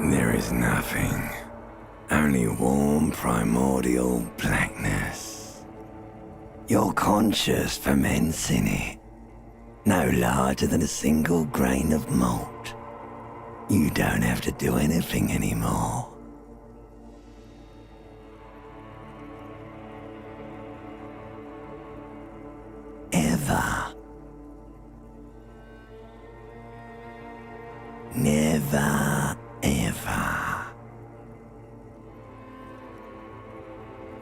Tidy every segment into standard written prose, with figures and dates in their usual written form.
There is nothing. Only warm primordial blackness. Your conscious ferments in it. No larger than a single grain of malt. You don't have to do anything anymore. Ever. Never, ever.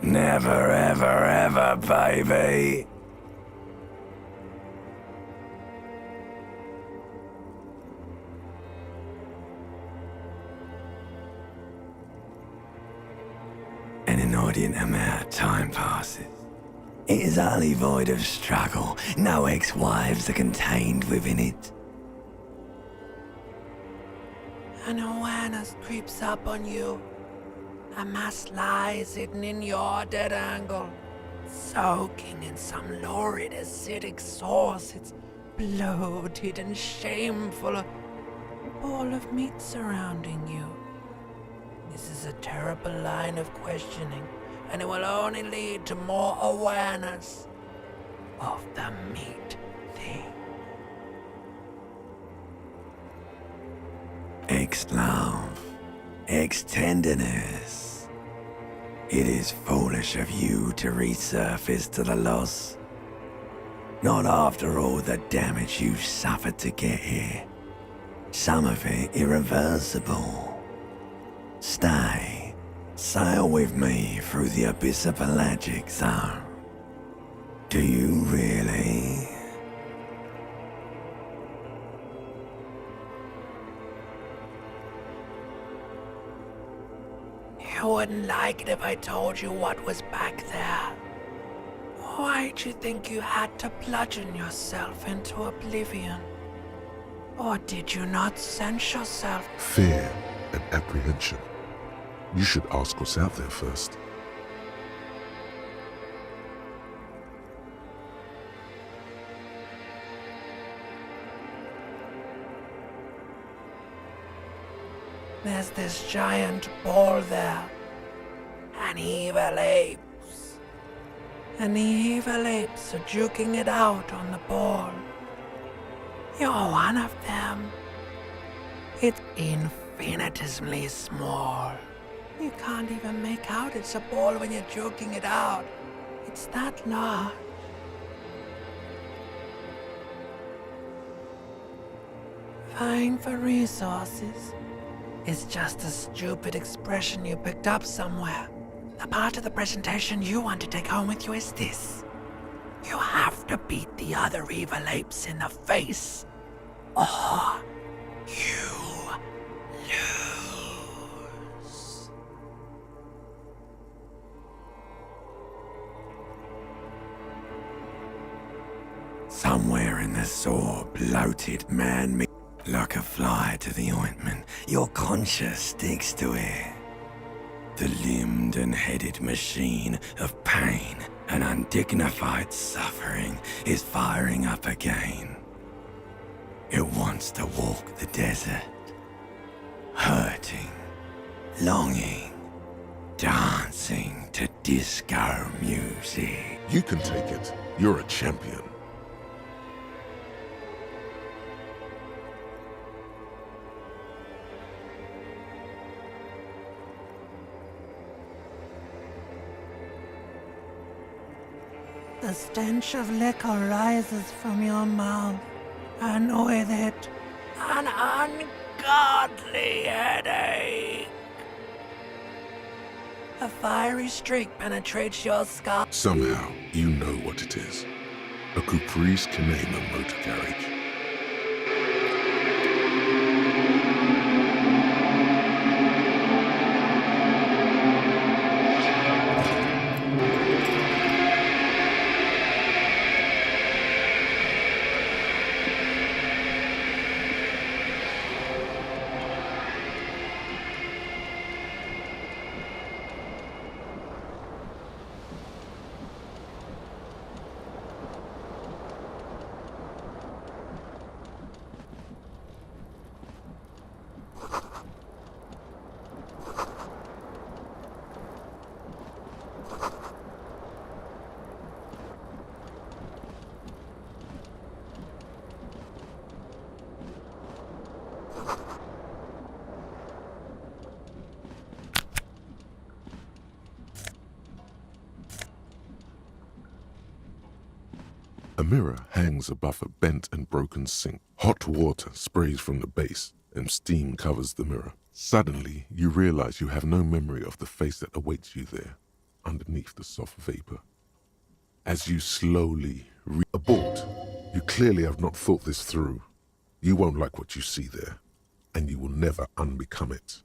Never, ever, ever, baby. An inordinate amount of time passes. It is utterly void of struggle. No ex-wives are contained within it. An awareness creeps up on you. A mass lies hidden in your dead angle, soaking in some lurid acidic sauce. It's bloated and shameful, a ball of meat surrounding you. This is a terrible line of questioning, and it will only lead to more awareness of the meat thing. Ex-love, ex-tenderness. It is foolish of you to resurface to the loss. Not after all the damage you've suffered to get here. Some of it irreversible. Stay. Sail with me through the abyss of pelagic zone. Do you really? You wouldn't like it if I told you what was back there. Why'd you think you had to bludgeon yourself into oblivion? Or did you not sense yourself? Fear and apprehension. You should ask what's out there first. There's this giant ball there. An evil apes. And the evil apes are juking it out on the ball. You're one of them. It's infinitesimally small. You can't even make out it's a ball when you're joking it out. It's that large. Vying for resources is just a stupid expression you picked up somewhere. The part of the presentation you want to take home with you is this. You have to beat the other evil apes in the face, or you lose. Somewhere in the sore, bloated man, like a fly to the ointment, your conscience sticks to it. The limbed and headed machine of pain and undignified suffering is firing up again. It wants to walk the desert, hurting, longing, dancing to disco music. You can take it. You're a champion. The stench of liquor rises from your mouth, and with it, an ungodly headache. A fiery streak penetrates your skull. Somehow, you know what it is. A caprice can name a motor carriage. A mirror hangs above a bent and broken sink. Hot water sprays from the base and steam covers the mirror. Suddenly, you realize you have no memory of the face that awaits you there, underneath the soft vapor. As you slowly abort, you clearly have not thought this through. You won't like what you see there, and you will never unbecome it.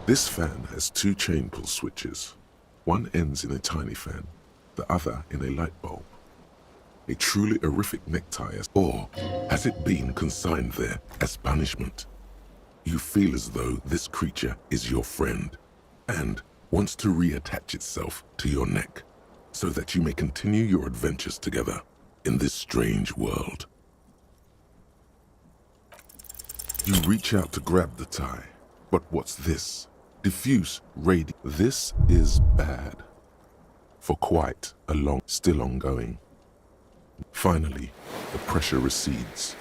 This fan has two chain pull switches. One ends in a tiny fan, the other in a light bulb. A truly horrific necktie, or has it been consigned there as punishment? You feel as though this creature is your friend and wants to reattach itself to your neck so that you may continue your adventures together in this strange world. You reach out to grab the tie, but what's this? Diffuse radiation. This is bad. For quite a long, still ongoing. Finally, the pressure recedes.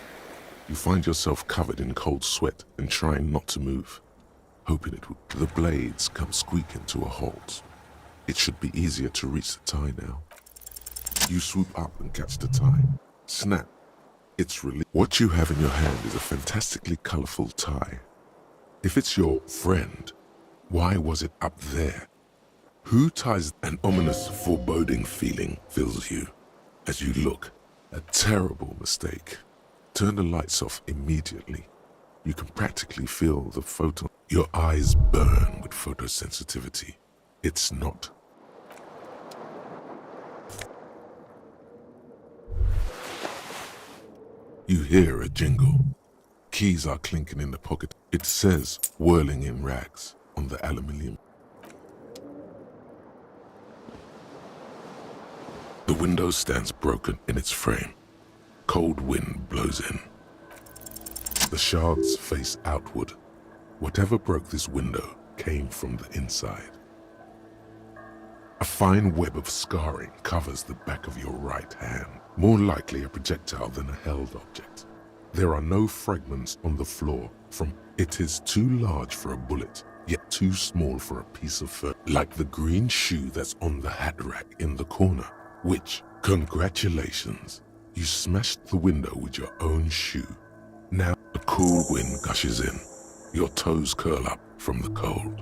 You find yourself covered in cold sweat and trying not to move, hoping it would. The blades come squeaking to a halt. It should be easier to reach the tie now. You swoop up and catch the tie. Snap. It's released. What you have in your hand is a fantastically colorful tie. If it's your friend, why was it up there? Who ties? An ominous, foreboding feeling fills you as you look. A terrible mistake. Turn the lights off immediately. You can practically feel the photon. Your eyes burn with photosensitivity. It's not. You hear a jingle. Keys are clinking in the pocket. It says, whirling in rags, on the aluminium. The window stands broken in its frame. Cold wind blows in. The shards face outward. Whatever broke this window came from the inside. A fine web of scarring covers the back of your right hand, more likely a projectile than a held object. There are no fragments on the floor. It is too large for a bullet, yet too small for a piece of fur, like the green shoe that's on the hat rack in the corner, which, congratulations, you smashed the window with your own shoe. Now the cool wind gushes in. Your toes curl up from the cold.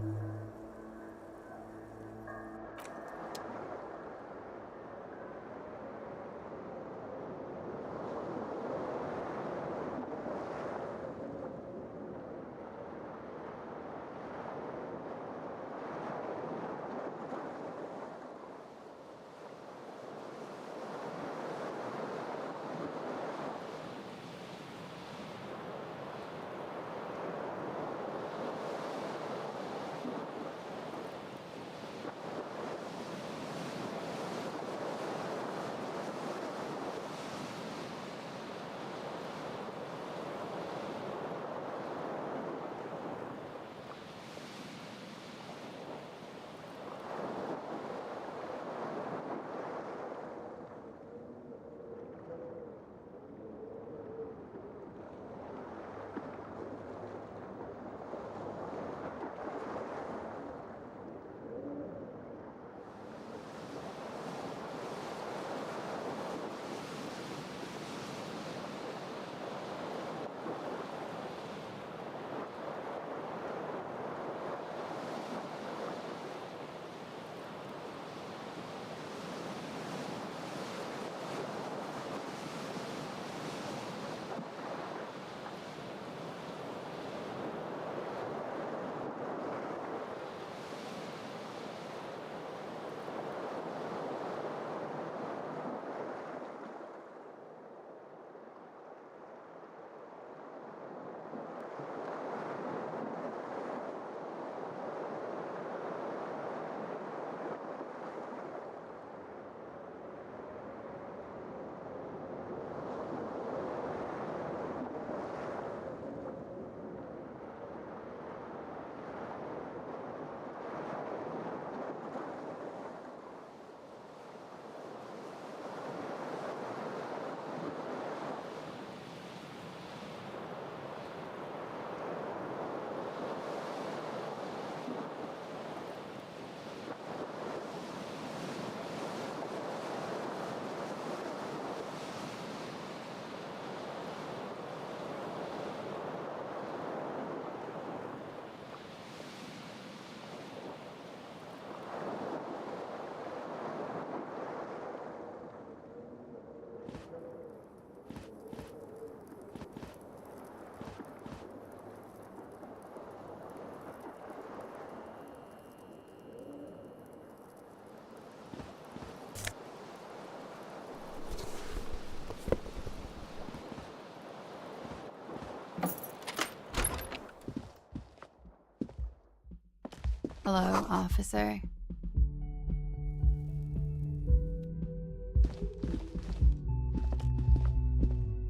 Hello, officer.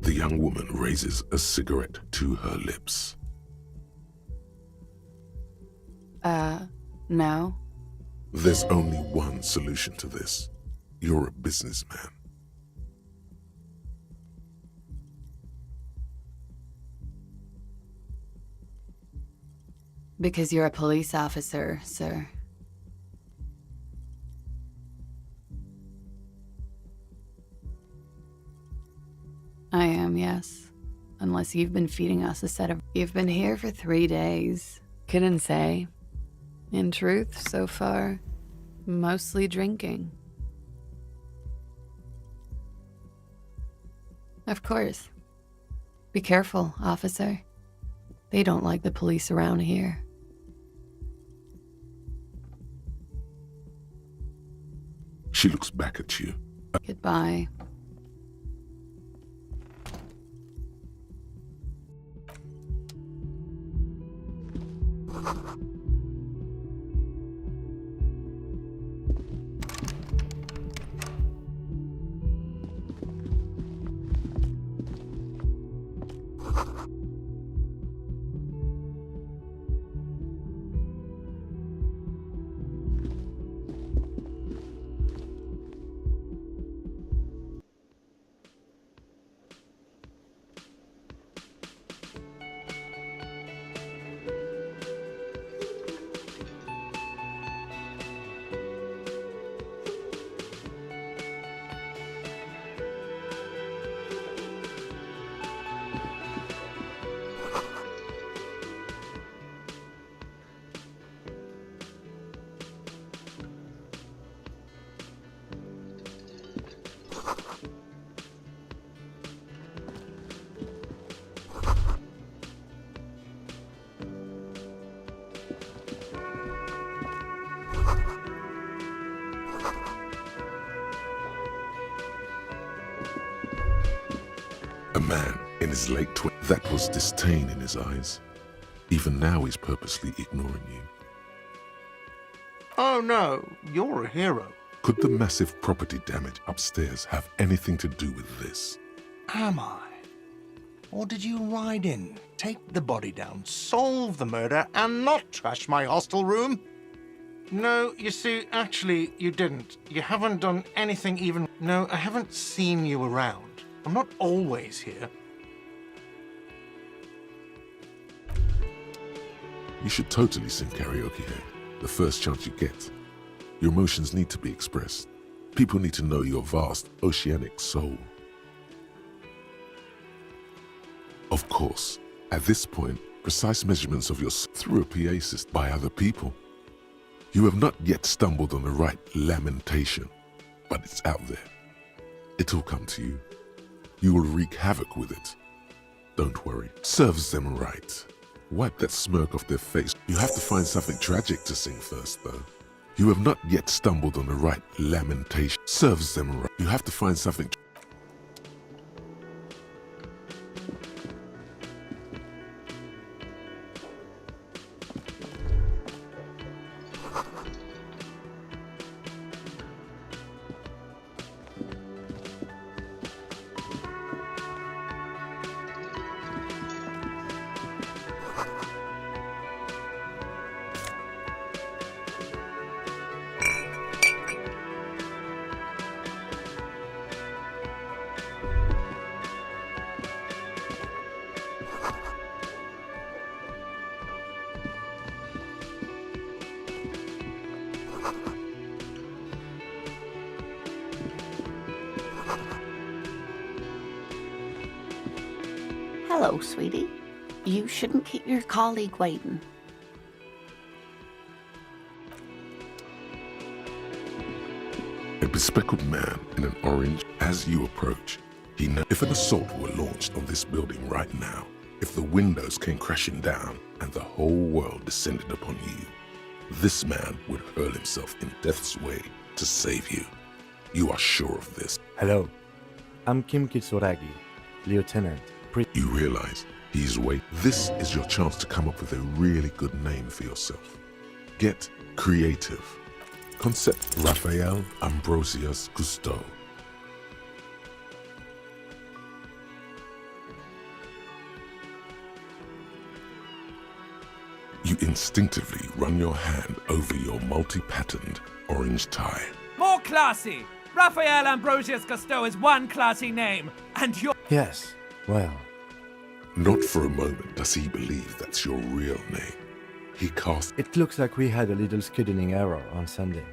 The young woman raises a cigarette to her lips. No. There's only one solution to this. You're a businessman. Because you're a police officer, sir. I am, yes. Unless you've been feeding us a set of... You've been here for 3 days. Couldn't say. In truth, so far, mostly drinking. Of course. Be careful, officer. They don't like the police around here. She looks back at you. Goodbye. A man in his late 20s. That was disdain in his eyes. Even now he's purposely ignoring you. Oh no, you're a hero. Could the massive property damage upstairs have anything to do with this? Am I? Or did you ride in, take the body down, solve the murder, and not trash my hostel room? No, you see, actually, you didn't. You haven't done anything even... No, I haven't seen you around. I'm not always here. You should totally sing karaoke here, the first chance you get. Your emotions need to be expressed. People need to know your vast, oceanic soul. Of course, at this point, precise measurements of your through a PA system by other people. You have not yet stumbled on the right lamentation, but it's out there. It'll come to you. You will wreak havoc with it. Don't worry, serves them right. Wipe that smirk off their face. You have to find something tragic to sing first, though. You have not yet stumbled on the right lamentation. Serves them right. You have to find something. Hello, sweetie. You shouldn't keep your colleague waiting. A bespectacled man in an orange. As you approach, he knows if an assault were launched on this building right now, if the windows came crashing down and the whole world descended upon you, this man would hurl himself in death's way to save you. You are sure of this. Hello, I'm Kim Kitsuragi, Lieutenant. You realize he's waiting. This is your chance to come up with a really good name for yourself. Get creative. Concept Raphael Ambrosius Cousteau. You instinctively run your hand over your multi-patterned orange tie. More classy! Raphael Ambrosius Cousteau is one classy name, and you're... Yes, well, Not for a moment does he believe that's your real name. He casts it looks like we had a little scheduling error on Sunday.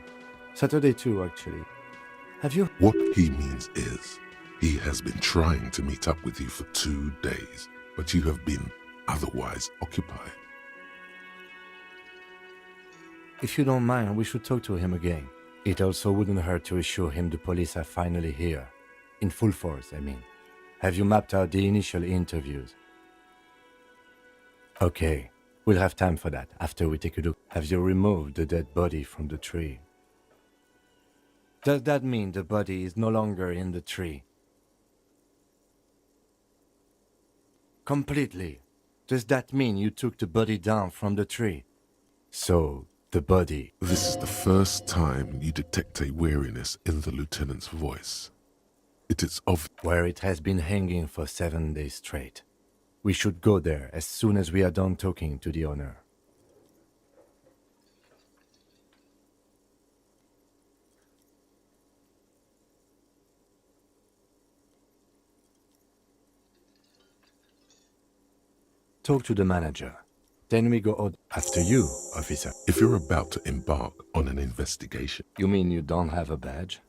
Saturday too, actually. Have you... what he means is he has been trying to meet up with you for 2 days, but you have been otherwise occupied. If you don't mind, we should talk to him again. It also wouldn't hurt to assure him the police are finally here. In full force, I mean. Have you mapped out the initial interviews? Okay, we'll have time for that after we take a look. Have you removed the dead body from the tree? Does that mean the body is no longer in the tree? Completely. Does that mean you took the body down from the tree? So, the body... This is the first time you detect a weariness in the lieutenant's voice. It is of where it has been hanging for 7 days straight. We should go there as soon as we are done talking to the owner. Talk to the manager. Then we go out after you, officer. if you're about to embark on an investigation. You mean you don't have a badge?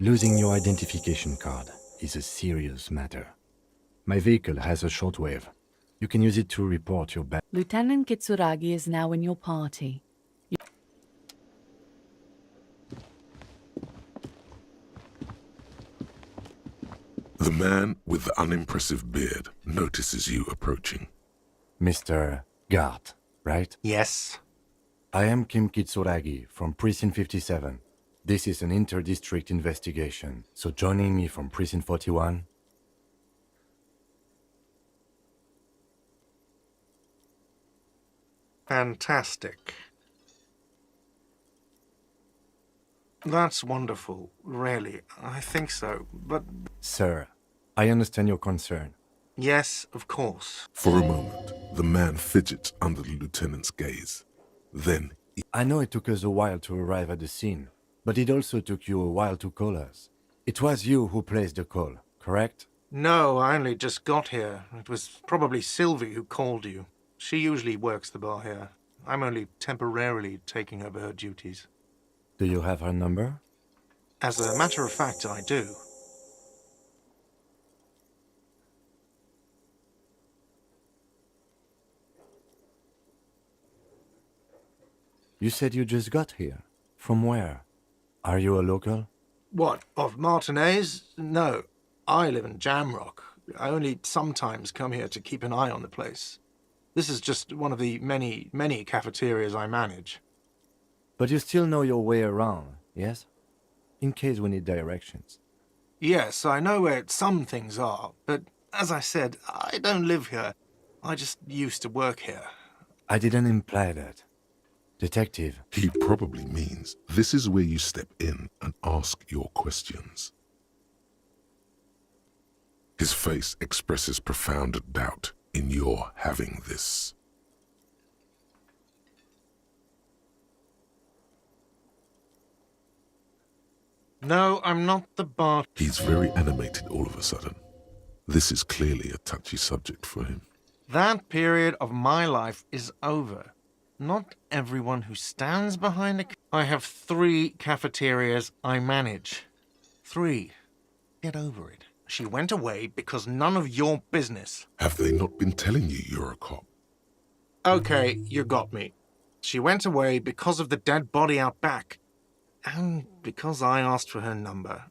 Losing your identification card is a serious matter. My vehicle has a shortwave. You can use it to report your badge. Lieutenant Kitsuragi is now in your party. The man with the unimpressive beard notices you approaching. Mr. Gart, right? Yes. I am Kim Kitsuragi from Precinct 57. This is an inter-district investigation, so joining me from Precinct 41... Fantastic. That's wonderful, really. I think so. But Sir, I understand your concern. yes, of course. For a moment, the man fidgets under the lieutenant's gaze. Then I know it took us a while to arrive at the scene, but it also took you a while to call us. It was you who placed the call, correct? No, I only just got here. It was probably Sylvie who called you. She usually works the bar here. I'm only temporarily taking over her duties. Do you have her number? As a matter of fact, I do. You said you just got here. From where? Are you a local? What, of Martinez? No, I live in Jamrock. I only sometimes come here to keep an eye on the place. This is just one of the many, many cafeterias I manage. But you still know your way around, yes? In case we need directions. Yes, I know where some things are, but as I said, I don't live here. I just used to work here. I didn't imply that. Detective, he probably means this is where you step in and ask your questions. His face expresses profound doubt in your having this. No, I'm not the bar. He's very animated all of a sudden. This is clearly a touchy subject for him. That period of my life is over. Not everyone who stands behind a... I have 3 cafeterias I manage. 3. Get over it. She went away because none of your business. Have they not been telling you you're a cop? Okay, you got me. She went away because of the dead body out back. And because I asked for her number.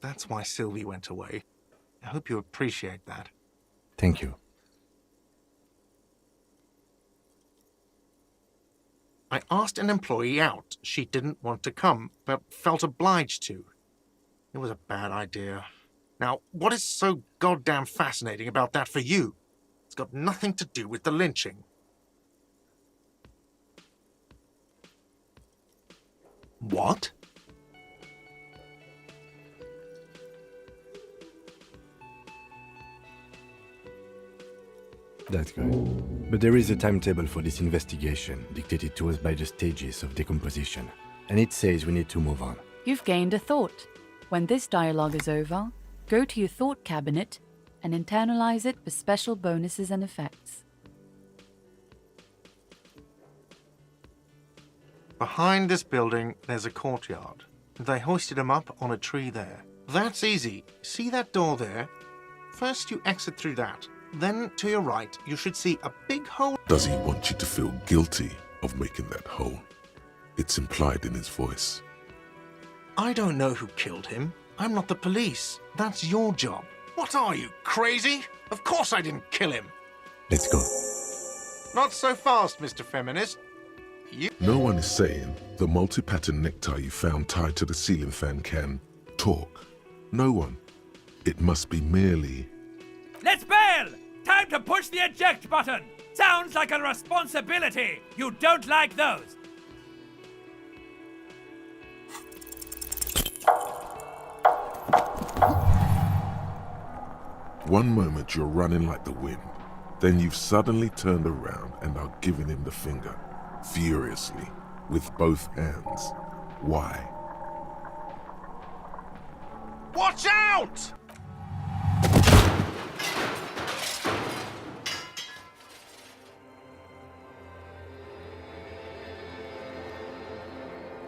That's why Sylvie went away. I hope you appreciate that. thank you. I asked an employee out. She didn't want to come, but felt obliged to. It was a bad idea. Now, what is so goddamn fascinating about that for you? It's got nothing to do with the lynching. What? That's good. But there is a timetable for this investigation, dictated to us by the stages of decomposition. And it says we need to move on. You've gained a thought. When this dialogue is over, go to your thought cabinet and internalize it for special bonuses and effects. Behind this building, there's a courtyard. They hoisted him up on a tree there. That's easy. See that door there? First you exit through that. Then, to your right, you should see a big hole. Does he want you to feel guilty of making that hole? It's implied in his voice. I don't know who killed him. I'm not the police. That's your job. What are you, crazy? Of course I didn't kill him. Let's go. Not so fast, Mr. Feminist. No one is saying the multi-pattern necktie you found tied to the ceiling fan can talk. No one. It must be merely... Let's bail! Time to push the eject button! Sounds like a responsibility! You don't like those! One moment you're running like the wind, then you've suddenly turned around and are giving him the finger, furiously, with both hands. Why? Watch out!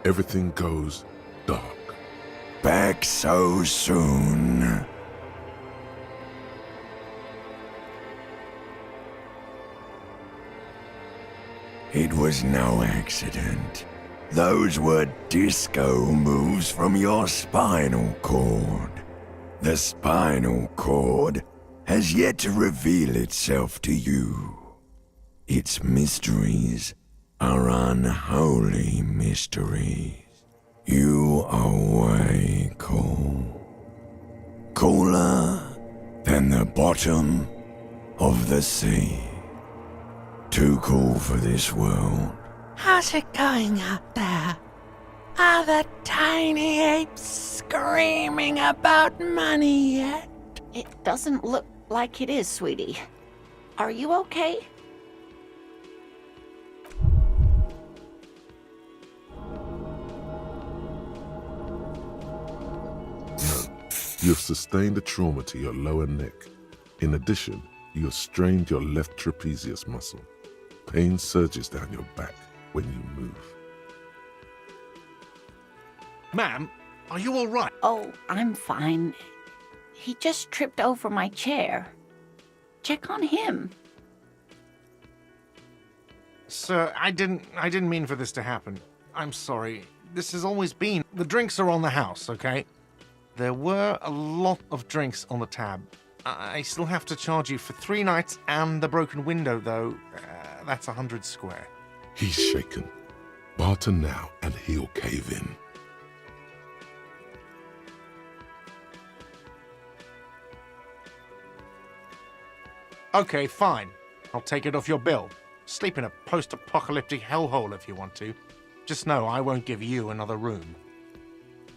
Everything goes dark. Back so soon. It was no accident. Those were disco moves from your spinal cord. The spinal cord has yet to reveal itself to you. Its mysteries are unholy mysteries. You are way cool. Cooler than the bottom of the sea. Too cool for this world. How's it going out there? Are the tiny apes screaming about money yet? It doesn't look like it is, sweetie. Are you okay? You have sustained a trauma to your lower neck. In addition, you have strained your left trapezius muscle. Pain surges down your back when you move. Ma'am, are you all right? Oh, I'm fine. He just tripped over my chair. Check on him. Sir, I didn't mean for this to happen. I'm sorry. This has always been. The drinks are on the house, okay? There were a lot of drinks on the tab. I still have to charge you for 3 nights and the broken window, though. That's 100 square. He's shaken. Barter now and he'll cave in. Okay, fine. I'll take it off your bill. Sleep in a post-apocalyptic hellhole if you want to. Just know I won't give you another room.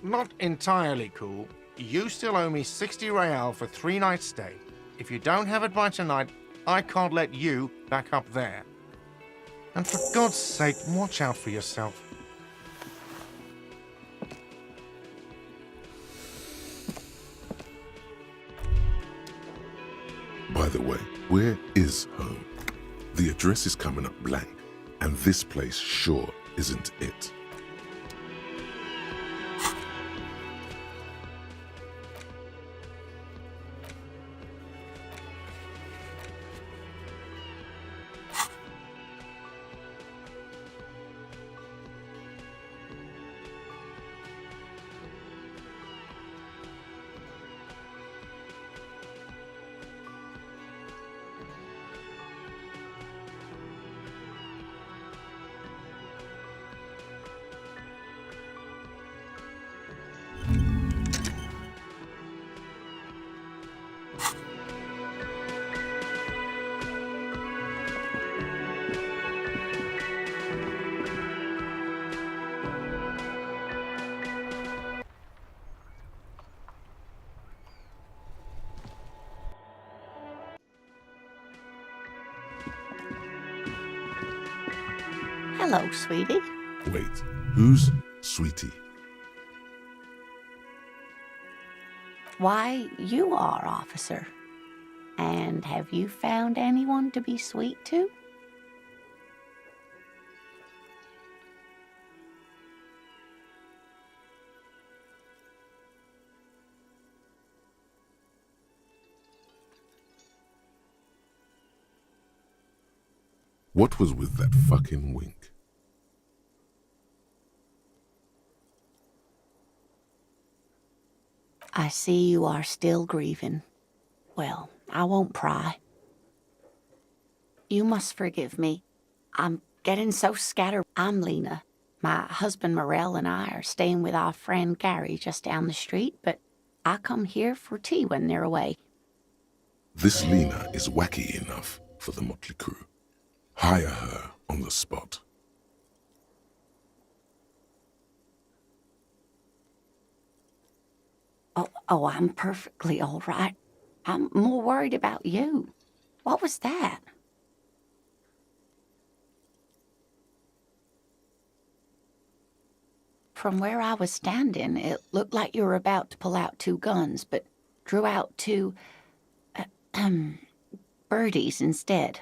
Not entirely cool. You still owe me 60 real for 3 nights stay. If you don't have it by tonight, I can't let you back up there. And for God's sake, watch out for yourself. By the way, where is home? The address is coming up blank, and this place sure isn't it. Hello, sweetie. Wait, who's Sweetie? Why, you are, officer. And have you found anyone to be sweet to? What was with that fucking wink? I see you are still grieving. Well, I won't pry. You must forgive me. I'm getting so scattered. I'm Lena. My husband Morel and I are staying with our friend Gary just down the street, but I come here for tea when they're away. This Lena is wacky enough for the motley crew. Hire her on the spot. Oh, I'm perfectly all right. I'm more worried about you. What was that? From where I was standing, it looked like you were about to pull out 2 guns, but drew out 2, birdies instead.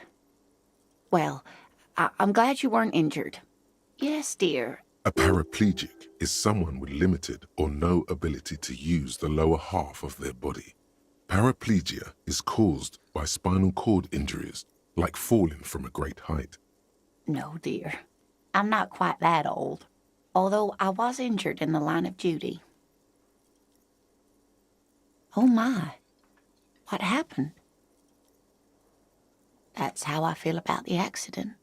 Well, I'm glad you weren't injured. Yes, dear. A paraplegic is someone with limited or no ability to use the lower half of their body. Paraplegia is caused by spinal cord injuries, like falling from a great height. No, dear. I'm not quite that old, although I was injured in the line of duty. Oh my, what happened? That's how I feel about the accident.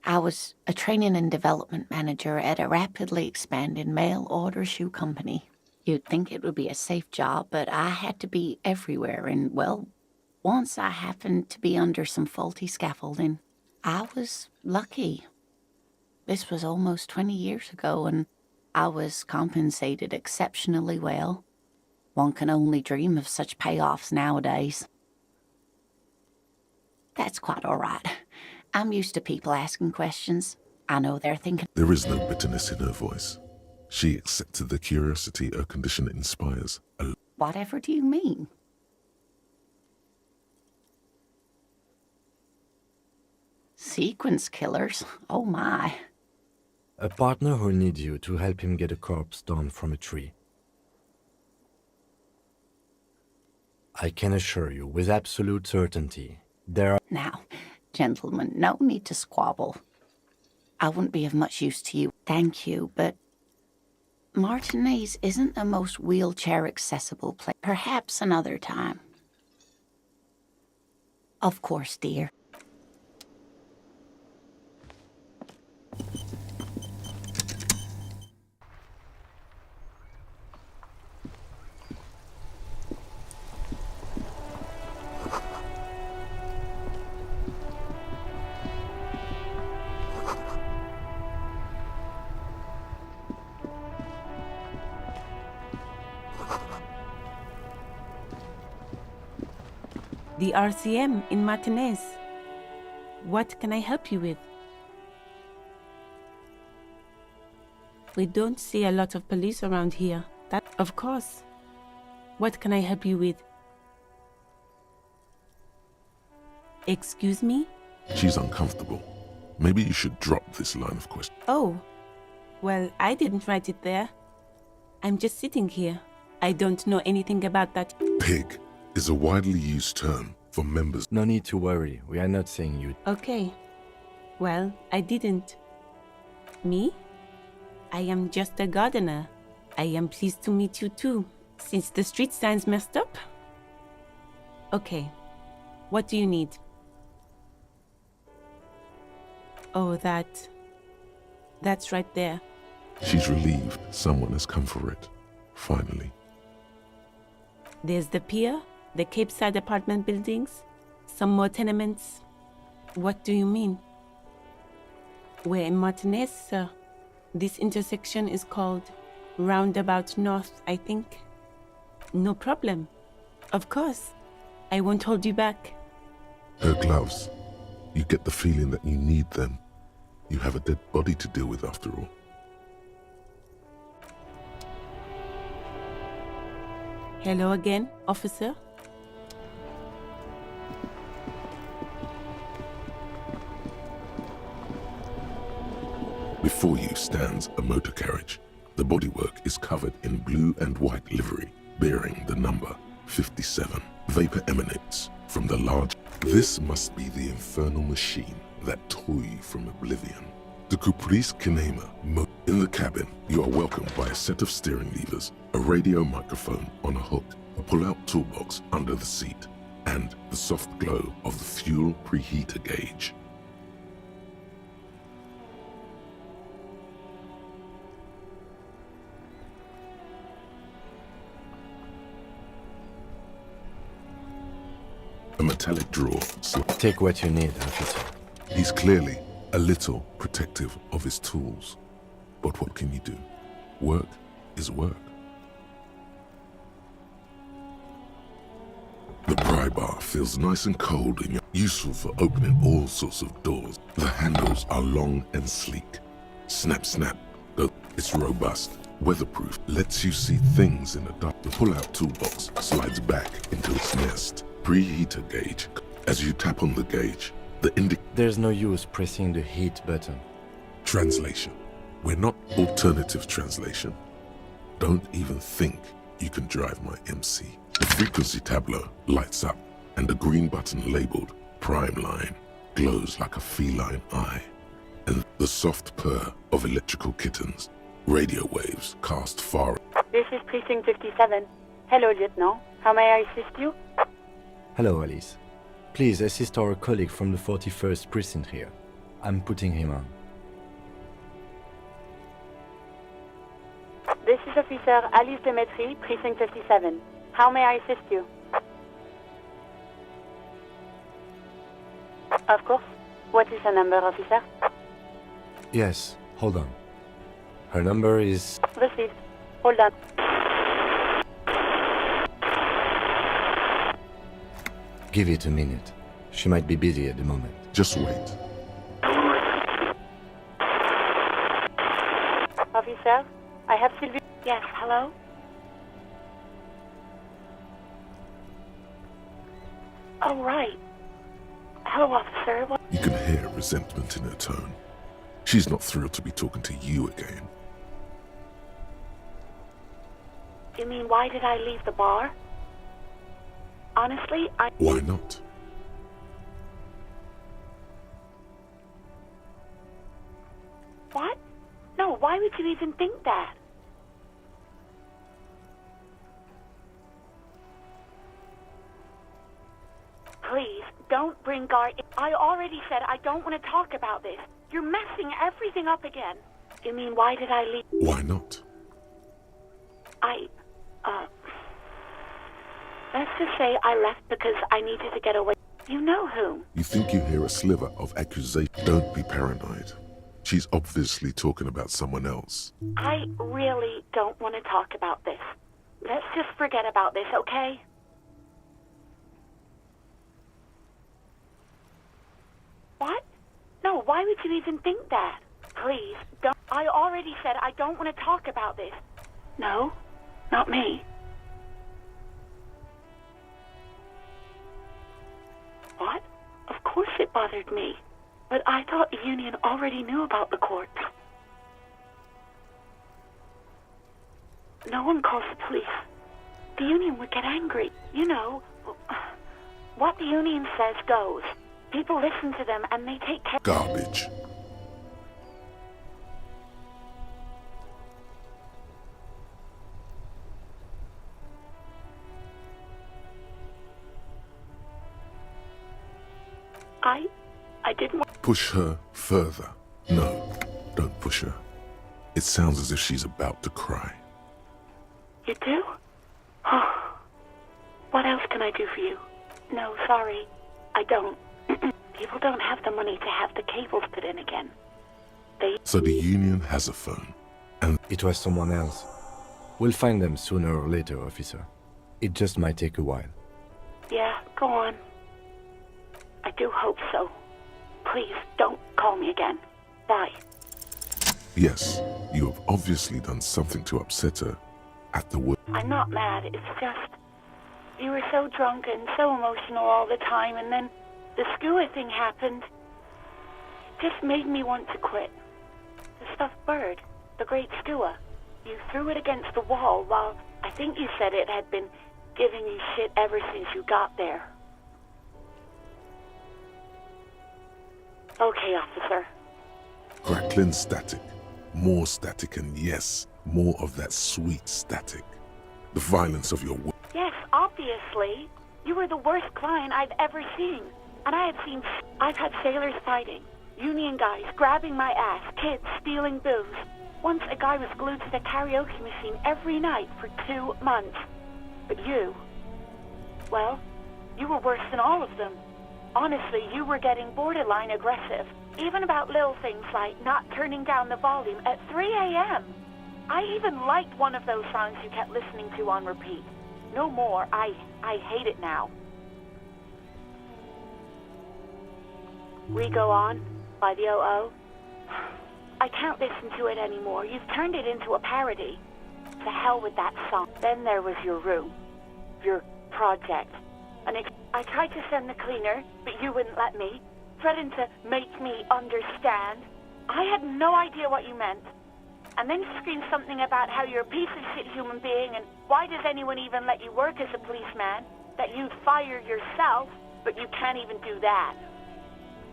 I was a training and development manager at a rapidly expanding mail-order shoe company. You'd think it would be a safe job, but I had to be everywhere, and, well, once I happened to be under some faulty scaffolding. I was lucky. This was almost 20 years ago, and I was compensated exceptionally well. One can only dream of such payoffs nowadays. That's quite all right. I'm used to people asking questions. I know they're thinking... There is no bitterness in her voice. She accepted the curiosity her condition inspires. Whatever do you mean? Sequence killers? Oh my. A partner who needs you to help him get a corpse down from a tree. I can assure you with absolute certainty, there are... Now, gentlemen, no need to squabble. I wouldn't be of much use to you. Thank you, but Martinez isn't the most wheelchair-accessible place. Perhaps another time. Of course, dear. The RCM in Martinez. What can I help you with? We don't see a lot of police around here. That, of course. What can I help you with? Excuse me? She's uncomfortable. Maybe you should drop this line of question. Oh, well, I didn't write it there. I'm just sitting here. I don't know anything about that. Pig is a widely used term for members. No need to worry, we are not saying you... Okay. Well, I didn't. Me? I am just a gardener. I am pleased to meet you too, since the street sign's messed up. Okay. What do you need? Oh, that's right there. She's relieved someone has come for it, finally. There's the pier, the Cape Side apartment buildings, some more tenements. What do you mean? We're in Martinez, sir. This intersection is called Roundabout North, I think. No problem. Of course. I won't hold you back. Her gloves. You get the feeling that you need them. You have a dead body to deal with after all. Hello again, officer. Before you stands a motor carriage. The bodywork is covered in blue and white livery, bearing the number 57. Vapor emanates from the large... This must be the infernal machine that tore you from oblivion. The Caprice Kinema in the cabin, you are welcomed by a set of steering levers, a radio microphone on a hook, a pull-out toolbox under the seat, and the soft glow of the fuel preheater gauge. A metallic drawer. Take what you need, officer. He's clearly a little protective of his tools. But what can you do? Work is work. The pry bar feels nice and cold and useful for opening all sorts of doors. The handles are long and sleek. Snap, snap. It's robust, weatherproof, lets you see things in the dark. The pull-out toolbox slides back into its nest. Preheater gauge. As you tap on the gauge, There's no use pressing the heat button. Translation. We're not alternative translation. Don't even think you can drive my MC. The frequency tableau lights up, and the green button labeled Prime Line glows like a feline eye. And the soft purr of electrical kittens, radio waves cast far. This is Precinct 57. Hello, Lieutenant. How may I assist you? Hello, Alice. Please assist our colleague from the 41st precinct here. I'm putting him on. This is Officer Alice Demetri, Precinct 57. How may I assist you? Of course. What is her number, officer? Yes, hold on. Her number is... Received. Hold on. Give it a minute. She might be busy at the moment. Just wait. Officer, I have Sylvie. Yes, hello? Oh, right. Hello, officer. What? You can hear resentment in her tone. She's not thrilled to be talking to you again. You mean, why did I leave the bar? Honestly, Why not? What? No, why would you even think that? Please, don't bring Gar in. I already said I don't want to talk about this. You're messing everything up again. You mean, why did I leave? Why not? Let's just say I left because I needed to get away. You know whom? You think you hear a sliver of accusation? Don't be paranoid. She's obviously talking about someone else. I really don't want to talk about this. Let's just forget about this, okay? What? No, why would you even think that? Please, don't. I already said I don't want to talk about this. No, not me. What? Of course it bothered me. But I thought the union already knew about the court. No one calls the police. The union would get angry. You know, what the union says goes. People listen to them and they take care. Garbage. I didn't want... Push her further. No, don't push her. It sounds as if she's about to cry. You do? Oh. What else can I do for you? No, sorry. I don't. People don't have the money to have the cables put in again. So the union has a phone. And it was someone else. We'll find them sooner or later, officer. It just might take a while. Yeah, go on. I do hope so. Please, don't call me again. Why? Yes, you have obviously done something to upset her at the work. I'm not mad, it's just... You were so drunk and so emotional all the time, and then the skua thing happened. It just made me want to quit. The stuffed bird, the great skua. You threw it against the wall while I think you said it had been giving you shit ever since you got there. Okay, officer. Crackling static, more static, and yes, more of that sweet static. The violence of your work. Yes, obviously. You were the worst client I've ever seen. And I've had sailors fighting, union guys grabbing my ass, kids stealing booze. Once a guy was glued to the karaoke machine every night for 2 months. But you, well, you were worse than all of them. Honestly, you were getting borderline aggressive. Even about little things like not turning down the volume at 3 a.m. I even liked one of those songs you kept listening to on repeat. No more. I hate it now. We Go On by the O.O. I can't listen to it anymore. You've turned it into a parody. To hell with that song. Then there was your room. Your project. I tried to send the cleaner, but you wouldn't let me. Threatened to make me understand. I had no idea what you meant. And then you screamed something about how you're a piece of shit human being, and why does anyone even let you work as a policeman? That you'd fire yourself, but you can't even do that.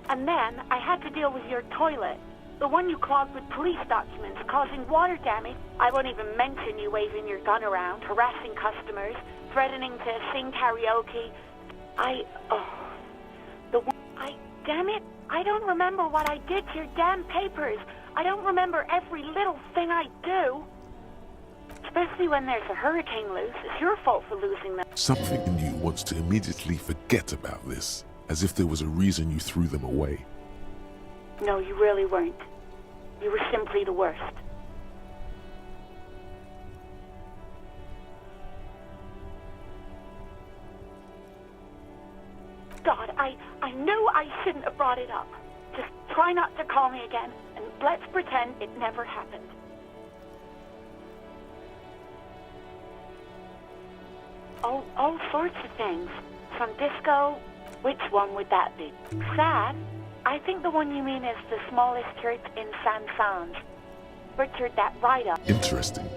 And then I had to deal with your toilet. The one you clogged with police documents, causing water damage. I won't even mention you waving your gun around, harassing customers, threatening to sing karaoke. Damn it, I don't remember what I did to your damn papers. I don't remember every little thing I do. Especially when there's a hurricane loose. It's your fault for losing them. Something in you wants to immediately forget about this, as if there was a reason you threw them away. No, you really weren't. You were simply the worst. God, I knew I shouldn't have brought it up. Just try not to call me again, and let's pretend it never happened. All sorts of things. From disco, which one would that be? Sad? I think the one you mean is the smallest church in Saint-Saëns. Richard, that write-up. Interesting.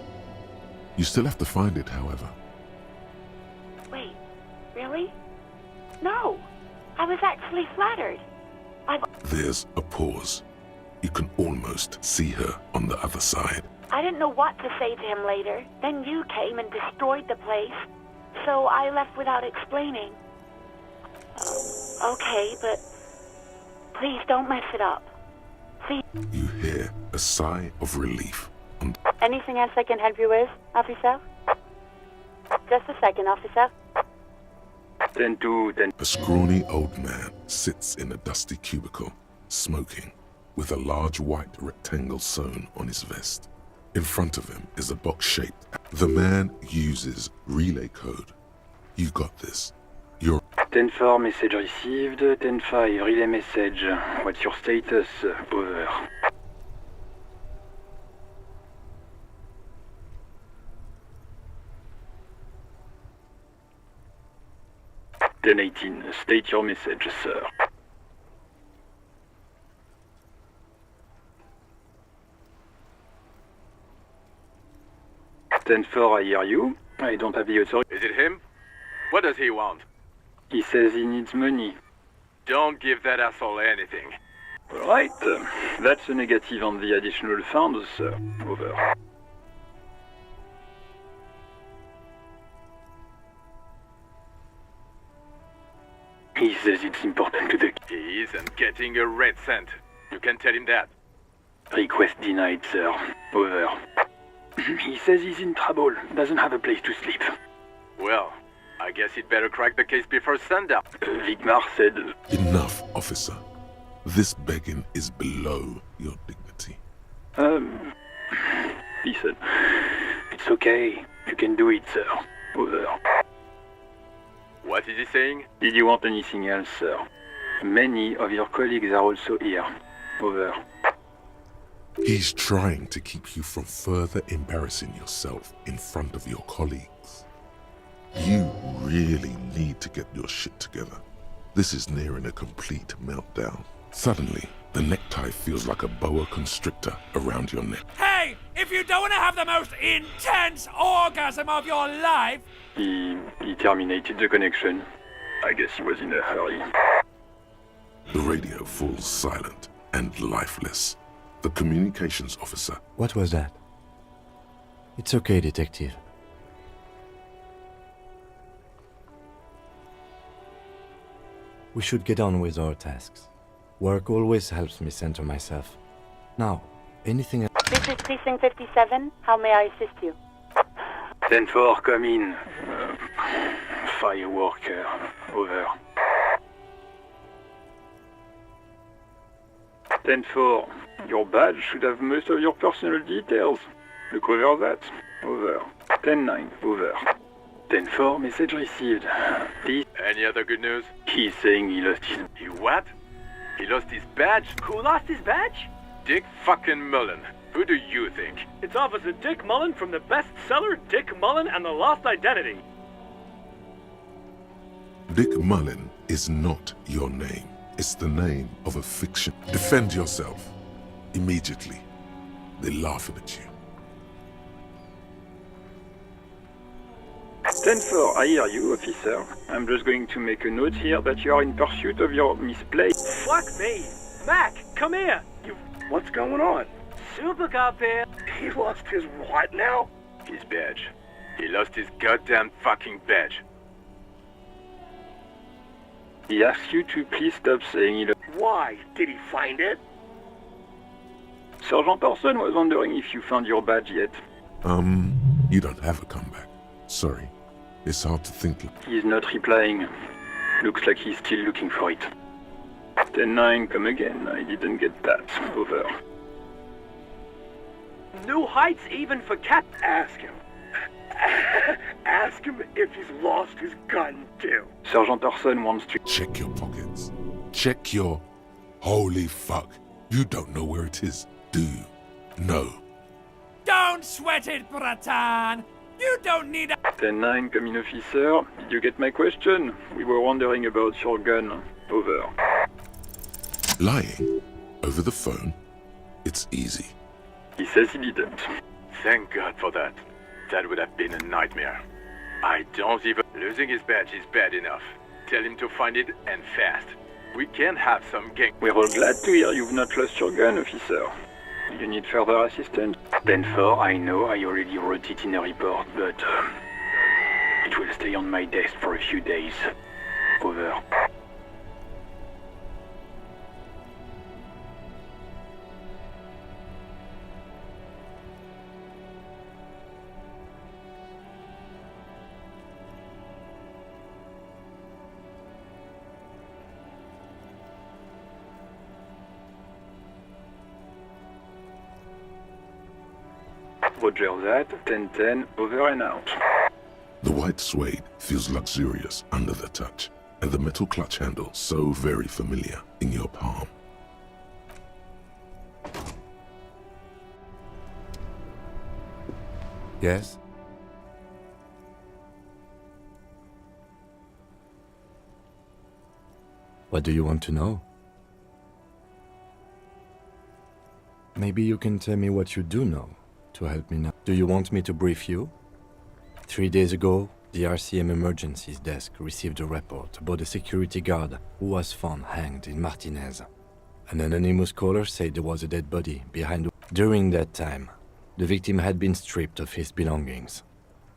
You still have to find it, however. Wait, really? No, I was actually flattered. There's a pause. You can almost see her on the other side. I didn't know what to say to him later. Then you came and destroyed the place. So I left without explaining. Okay, but please don't mess it up. Please. You hear a sigh of relief. Anything else I can help you with, officer? Just a second, officer. 10-2. A scrawny old man sits in a dusty cubicle, smoking, with a large white rectangle sewn on his vest. In front of him is a box shaped. The man uses relay code. You got this. You're 10-4, message received. 10-5, relay message. What's your status? Over. Ten 18, state your message, sir. Ten 4, I hear you. I don't have the authority. Is it him? What does he want? He says he needs money. Don't give that asshole anything. Alright, that's a negative on the additional funds, sir. Over. He says it's important to the... He isn't getting a red cent. You can tell him that. Request denied, sir. Over. He says he's in trouble, doesn't have a place to sleep. Well, I guess he'd better crack the case before sundown. Vigmar said... Enough, officer. This begging is below your dignity. He said, it's okay, you can do it, sir. Over. What is he saying? Did you want anything else, sir? Many of your colleagues are also here. Over. He's trying to keep you from further embarrassing yourself in front of your colleagues. You really need to get your shit together. This is nearing a complete meltdown. Suddenly, the necktie feels like a boa constrictor around your neck. Hey, if you don't want to have the most intense orgasm of your life... He terminated the connection. I guess he was in a hurry. The radio falls silent and lifeless. The communications officer... What was that? It's okay, detective. We should get on with our tasks. Work always helps me center myself. Now, anything else? This is Precinct 57. How may I assist you? 10-4, come in. Fireworker, over. 10-4, your badge should have most of your personal details. Look over that. Over. 10-9, over. 10-4, message received. Please. Any other good news? He's saying he lost his... He what? He lost his badge? Who lost his badge? Dick fucking Mullen. Who do you think? It's Officer Dick Mullen from the bestseller Dick Mullen and the Lost Identity. Dick Mullen is not your name. It's the name of a fiction. Defend yourself. Immediately. They're laughing at you. 10-4, I hear you, officer. I'm just going to make a note here that you are in pursuit of your misplaced... Fuck me! Mac, come here! What's going on? Super Cop here. He lost his what now? His badge. He lost his goddamn fucking badge. He asks you to please stop saying he lost... Why? Did he find it? Sergeant Person was wondering if you found your badge yet. You don't have a comeback. Sorry. It's hard to think. He's not replying. Looks like he's still looking for it. 10-9, come again. I didn't get that. Over. New heights even for Cat. Ask him. Ask him if he's lost his gun too. Sergeant Person wants to... Check your pockets. Check your... Holy fuck. You don't know where it is, do you? No. Don't sweat it, Bratan! You don't need a... 10-9, come in, officer. Did you get my question? We were wondering about your gun. Over. Lying? Over the phone? It's easy. He says he didn't. Thank God for that. That would have been a nightmare. I don't even... Losing his badge is bad enough. Tell him to find it, and fast. We can have some gang... We're all glad to hear you've not lost your gun, officer. You need further assistance? 10-4, I know I already wrote it in a report, but... it will stay on my desk for a few days. Over. Roger that, 10-10, over and out. The white suede feels luxurious under the touch, and the metal clutch handle so very familiar in your palm. Yes? What do you want to know? Maybe you can tell me what you do know to help me now. Do you want me to brief you? 3 days ago, the RCM Emergencies Desk received a report about a security guard who was found hanged in Martinez. An anonymous caller said there was a dead body behind the... During that time, the victim had been stripped of his belongings.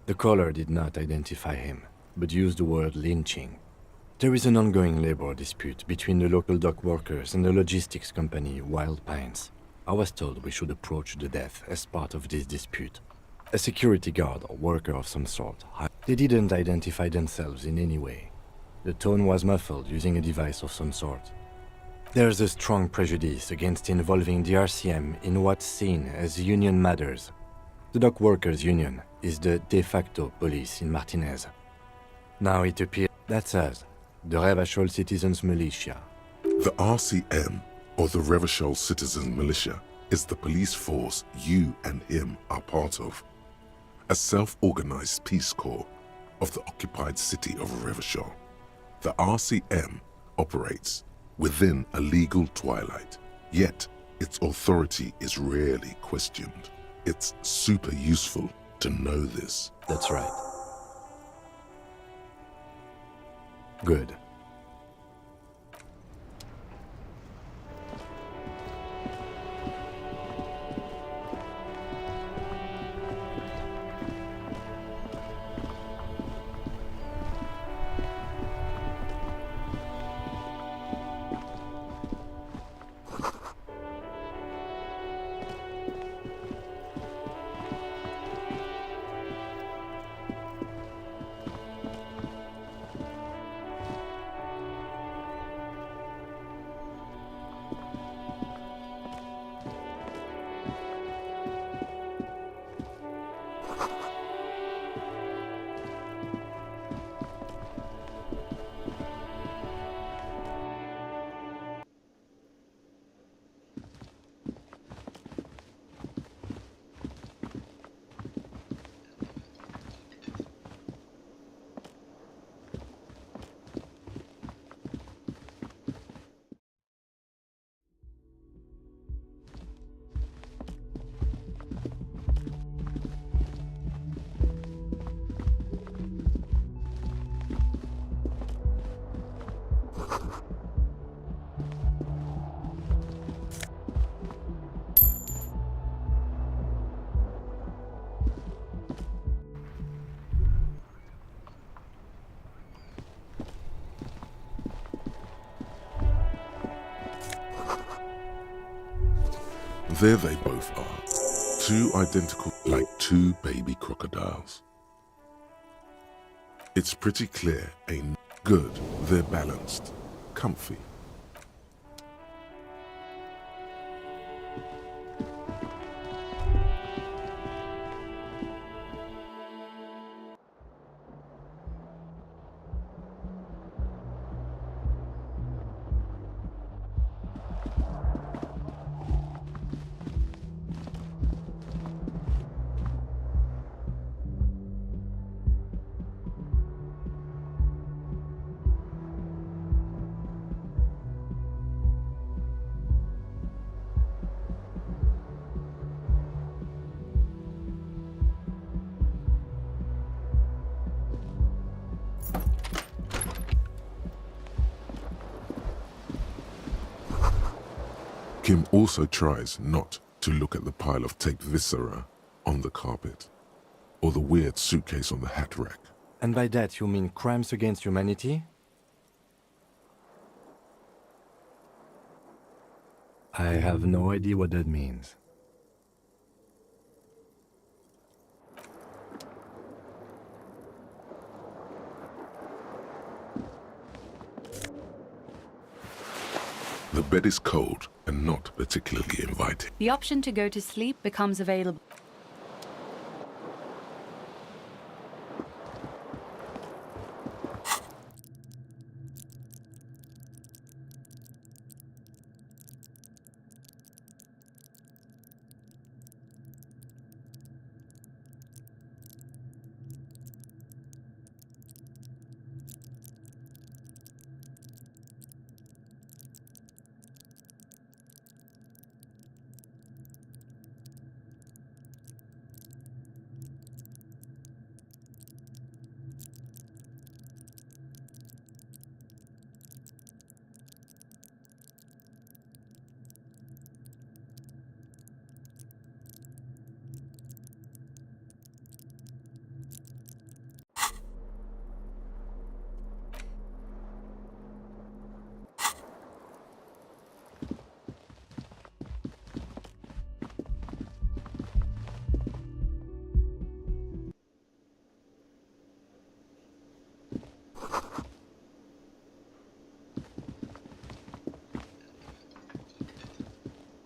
The caller did not identify him, but used the word lynching. There is an ongoing labor dispute between the local dock workers and the logistics company Wild Pines. I was told we should approach the death as part of this dispute. A security guard or worker of some sort. They didn't identify themselves in any way. The tone was muffled using a device of some sort. There's a strong prejudice against involving the RCM in what's seen as union matters. The dock workers union is the de facto police in Martinez. Now it appears that's us, the Revachol Citizens Militia. The RCM, or the Revachol Citizen Militia, is the police force you and him are part of. A self-organized Peace Corps of the occupied city of Rivershaw. The RCM operates within a legal twilight, yet its authority is rarely questioned. It's super useful to know this. That's right. Good. There they both are. Two identical, like two baby crocodiles. It's pretty clear, ain't good. They're balanced, comfy. Kim also tries not to look at the pile of taped viscera on the carpet, or the weird suitcase on the hat rack. And by that you mean crimes against humanity? I have no idea what that means. The bed is cold and not particularly inviting. The option to go to sleep becomes available.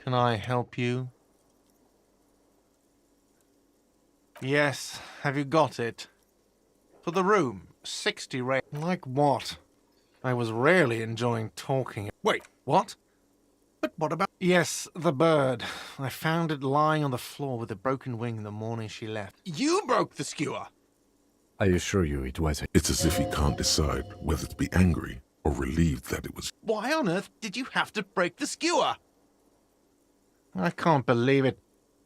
Can I help you? Yes, have you got it? For the room, 60 Like what? I was really enjoying talking. Wait, what? But what about... Yes, the bird. I found it lying on the floor with a broken wing the morning she left. You broke the skewer! I assure you it was. It's as if he can't decide whether to be angry or relieved that it was. Why on earth did you have to break the skewer? I can't believe it.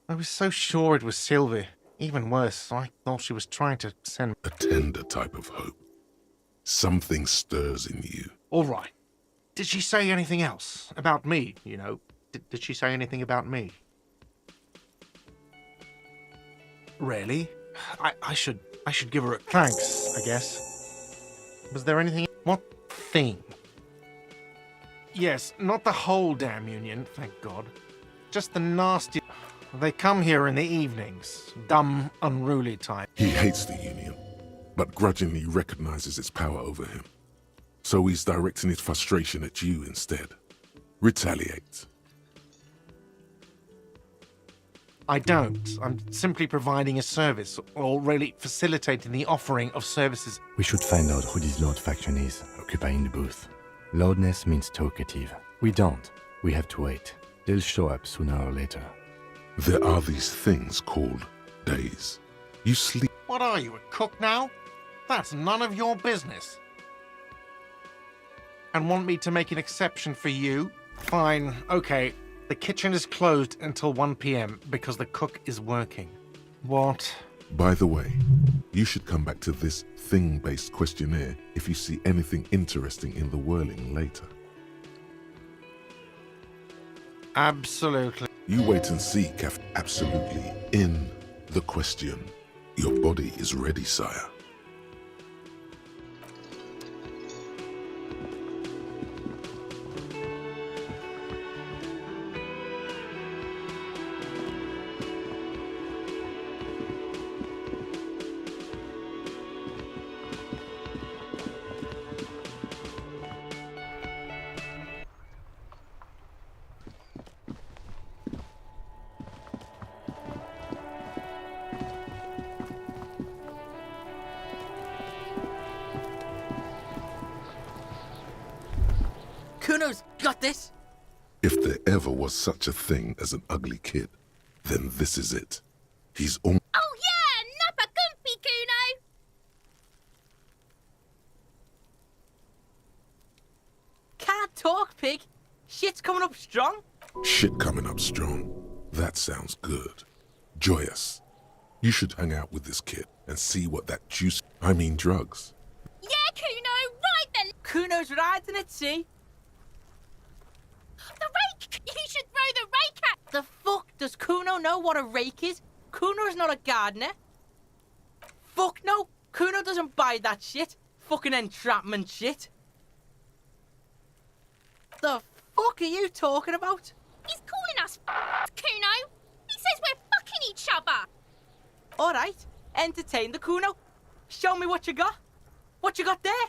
I was so sure it was Sylvie. Even worse, I thought she was trying to send... A tender type of hope. Something stirs in you. All right. Did she say anything else? About me, you know? Did she say anything about me? Really? I should give her a thanks, I guess. Was there anything... What thing? Yes, not the whole damn union, thank God. Just the nasty... They come here in the evenings. Dumb, unruly type. He hates the Union, but grudgingly recognizes its power over him. So he's directing his frustration at you instead. Retaliate. I don't. I'm simply providing a service, or really facilitating the offering of services. We should find out who this Lord faction is, occupying the booth. Loudness means talkative. We don't. We have to wait. They'll show up sooner or later. There are these things called days. You sleep. What are you, a cook now? That's none of your business. And want me to make an exception for you? Fine, okay. The kitchen is closed until 1 p.m. because the cook is working. What? By the way, you should come back to this thing-based questionnaire if you see anything interesting in the whirling later. Absolutely. You wait and see, Kaf. Absolutely. In the question. Your body is ready, sire. Kuno's got this. If there ever was such a thing as an ugly kid, then this is it. He's Oh yeah, Nappa Gumpy, Kuno! Can't talk, pig. Shit's coming up strong. Shit coming up strong. That sounds good. Joyous. You should hang out with this kid and see what that drugs. Yeah, Kuno, right then! Kuno's riding it, see? The rake! You should throw the rake at... The fuck does Kuno know what a rake is? Kuno's not a gardener. Fuck no, Kuno doesn't buy that shit. Fucking entrapment shit. The fuck are you talking about? He's calling us Kuno. He says we're fucking each other. Alright, entertain the Kuno. Show me what you got. What you got there?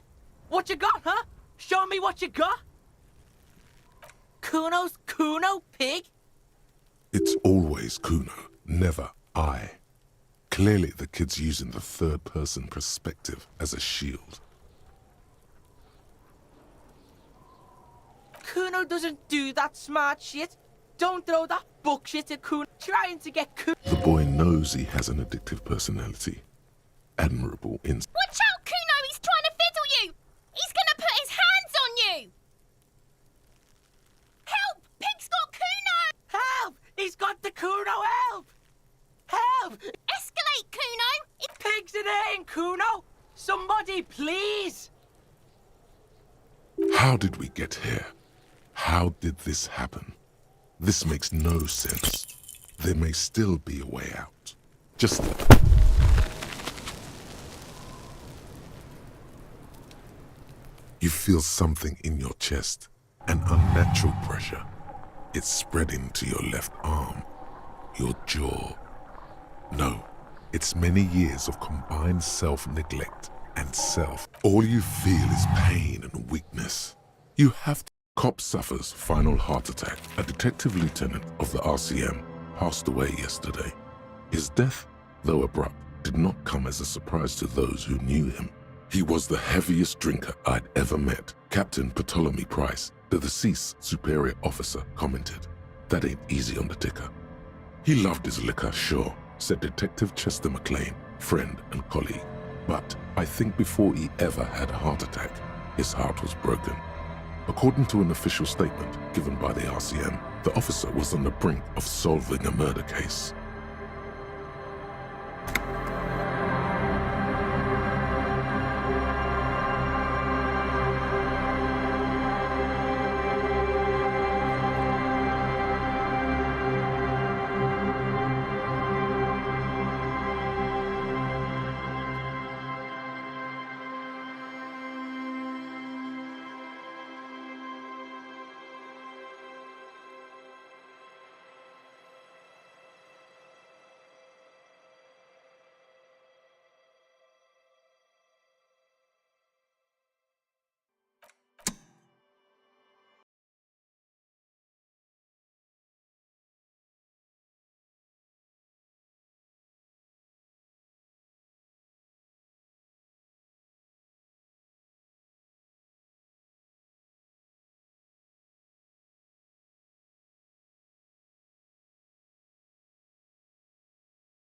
What you got, huh? Show me what you got. Kuno's Kuno, pig? It's always Kuno, never I. Clearly the kid's using the third-person perspective as a shield. Kuno doesn't do that smart shit. Don't throw that book shit at Kuno. Trying to get Kuno. The boy knows he has an addictive personality. Admirable in... Watch out, Kuno! He's trying to fiddle you! He's gonna put his hands on you! Help! Pig's got Kuno! Help! He's got the Kuno, help! Help! Escalate, Kuno! Pig's in here, Kuno! Somebody, please! How did we get here? How did this happen? This makes no sense. There may still be a way out. Just... You feel something in your chest, an unnatural pressure. It's spreading to your left arm, your jaw. No, it's many years of combined self-neglect and self. All you feel is pain and weakness. You have to... Cop suffers final heart attack. A detective lieutenant of the RCM passed away yesterday. His death, though abrupt, did not come as a surprise to those who knew him. He was the heaviest drinker I'd ever met. Captain Ptolemy Price, the deceased superior officer, commented. That ain't easy on the ticker. He loved his liquor, sure, said Detective Chester McLean, friend and colleague. But I think before he ever had a heart attack, his heart was broken. According to an official statement given by the RCM, the officer was on the brink of solving a murder case.